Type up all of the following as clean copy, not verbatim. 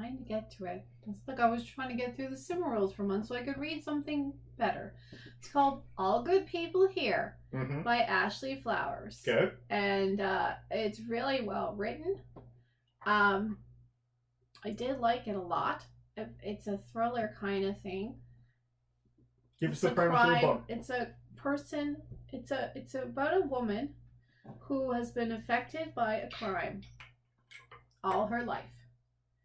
trying to get to it. It's like I was trying to get through the Cimarrones for months so I could read something better. It's called All Good People Here by Ashley Flowers. Good. And it's really well written. I did like it a lot. It's a thriller kind of thing. Give us the premise of the book. It's a person. It's about a woman who has been affected by a crime all her life.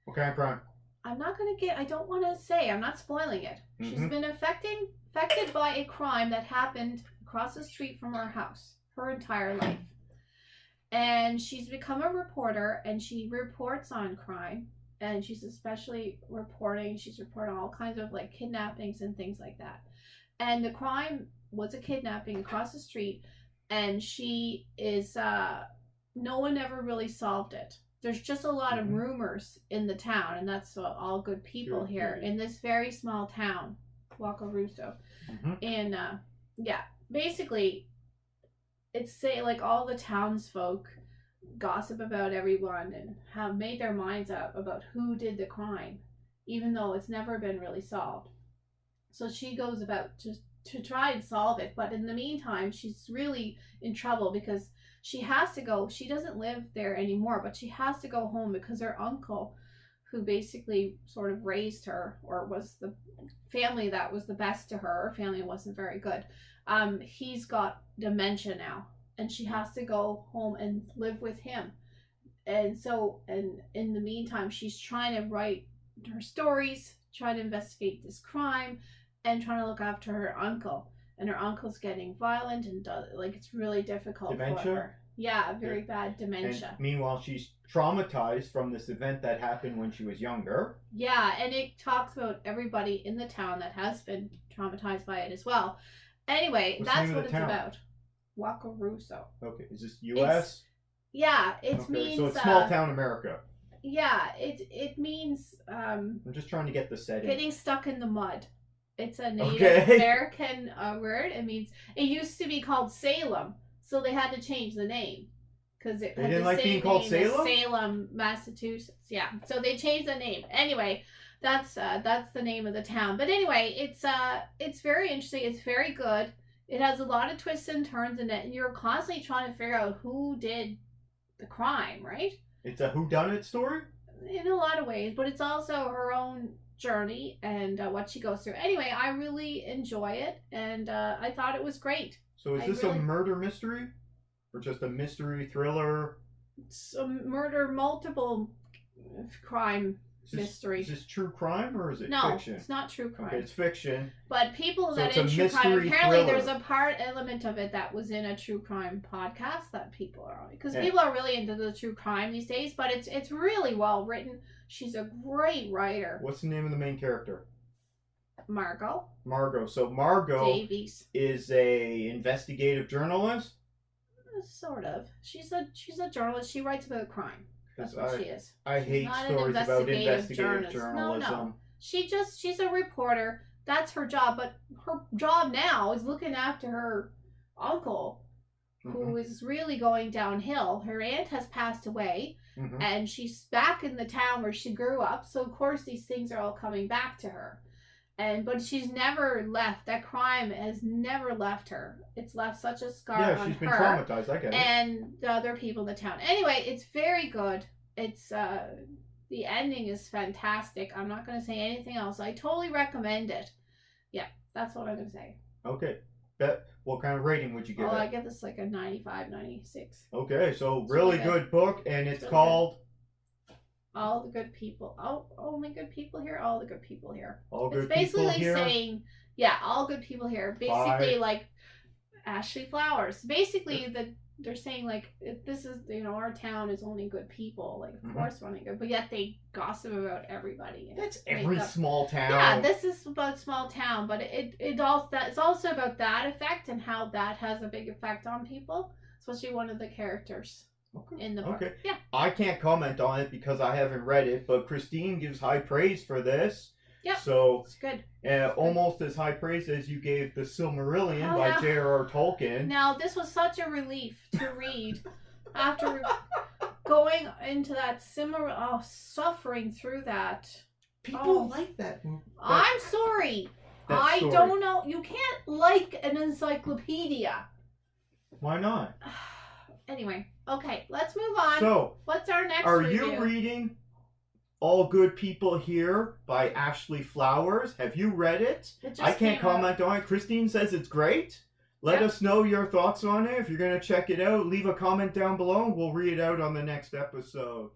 What kind of crime? I'm not gonna I don't want to say. I'm not spoiling it. She's been affected by a crime that happened across the street from her house her entire life, and she's become a reporter and she reports on crime. And she's especially she's reporting all kinds of like kidnappings and things like that. And the crime was a kidnapping across the street, and she is, no one ever really solved it. There's just a lot of rumors in the town, and that's all good people here in this very small town, Wakarusa. And, yeah, basically, it's like all the townsfolk gossip about everyone and have made their minds up about who did the crime, even though it's never been really solved. So she goes about to try and solve it, but in the meantime she's really in trouble because she has to go. She doesn't live there anymore, but she has to go home because her uncle, who basically sort of raised her, or was the family that was the best to her, family wasn't very good, he's got dementia now. And she has to go home and live with him. And so, and in the meantime, she's trying to write her stories, trying to investigate this crime, and trying to look after her uncle. And her uncle's getting violent and it's really difficult dementia? For her. Yeah, very bad dementia. And meanwhile, she's traumatized from this event that happened when she was younger. Yeah, and it talks about everybody in the town that has been traumatized by it as well. Anyway, that's what it's about. Wakarusa. Okay, is this U.S.? It means... So it's small town America. Yeah, it means... I'm just trying to get the setting. Getting stuck in the mud. It's a Native American word. It means... It used to be called Salem, so they had to change the name. Because it didn't like being called Salem? Salem, Massachusetts. Yeah, so they changed the name. Anyway, that's the name of the town. But anyway, it's very interesting. It's very good. It has a lot of twists and turns in it, and you're constantly trying to figure out who did the crime, right? It's a whodunit story? In a lot of ways, but it's also her own journey and what she goes through. Anyway, I really enjoy it, and I thought it was great. So is this a murder mystery? Or just a mystery thriller? It's a murder, multiple crime mystery. Is this true crime or is it fiction? No, it's not true crime. Okay, it's fiction. But people that in true crime, apparently there's a element of it that was in a true crime podcast that people are on. Because people are really into the true crime these days, but it's really well written. She's a great writer. What's the name of the main character? Margot. So Margot Davies is a investigative journalist? Sort of. She's a journalist. She writes about crime. That's what she is. I hate stories about investigative journalism. No. She's a reporter. That's her job. But her job now is looking after her uncle, who is really going downhill. Her aunt has passed away, and she's back in the town where she grew up. So of course these things are all coming back to her. But she's never left. That crime has never left her. It's left such a scar on her. Yeah, she's been traumatized. I get it. And the other people in the town. Anyway, it's very good. It's the ending is fantastic. I'm not going to say anything else. I totally recommend it. Yeah, that's what I'm going to say. Okay. What kind of rating would you give it? I give this like a 95, 96. Okay, so really good book, and it's called... All the Good People. Oh, only good people here? All the good people here. All good it's basically people here? Saying, all good people here. Basically, like Ashley Flowers. Basically, they're saying, like, this is, our town is only good people. Like, of course, we're only good. But yet they gossip about everybody. That's every small town. Yeah, this is about small town. But it's also about that effect and how that has a big effect on people. Especially one of the characters. In the book. Yeah. I can't comment on it because I haven't read it, but Christine gives high praise for this. Yep. So it's good. Almost as high praise as you gave The Silmarillion by J.R.R. Tolkien. Now, this was such a relief to read after going into that suffering through that. People like that. I'm sorry. I story. don't know. You can't like an encyclopedia. Why not? Anyway, okay, let's move on. So, what's our next are review? you reading All Good People Here by Ashley Flowers? Have you read it? I can't comment on it. Christine says it's great. Let us know your thoughts on it. If you're going to check it out, leave a comment down below and we'll read it out on the next episode.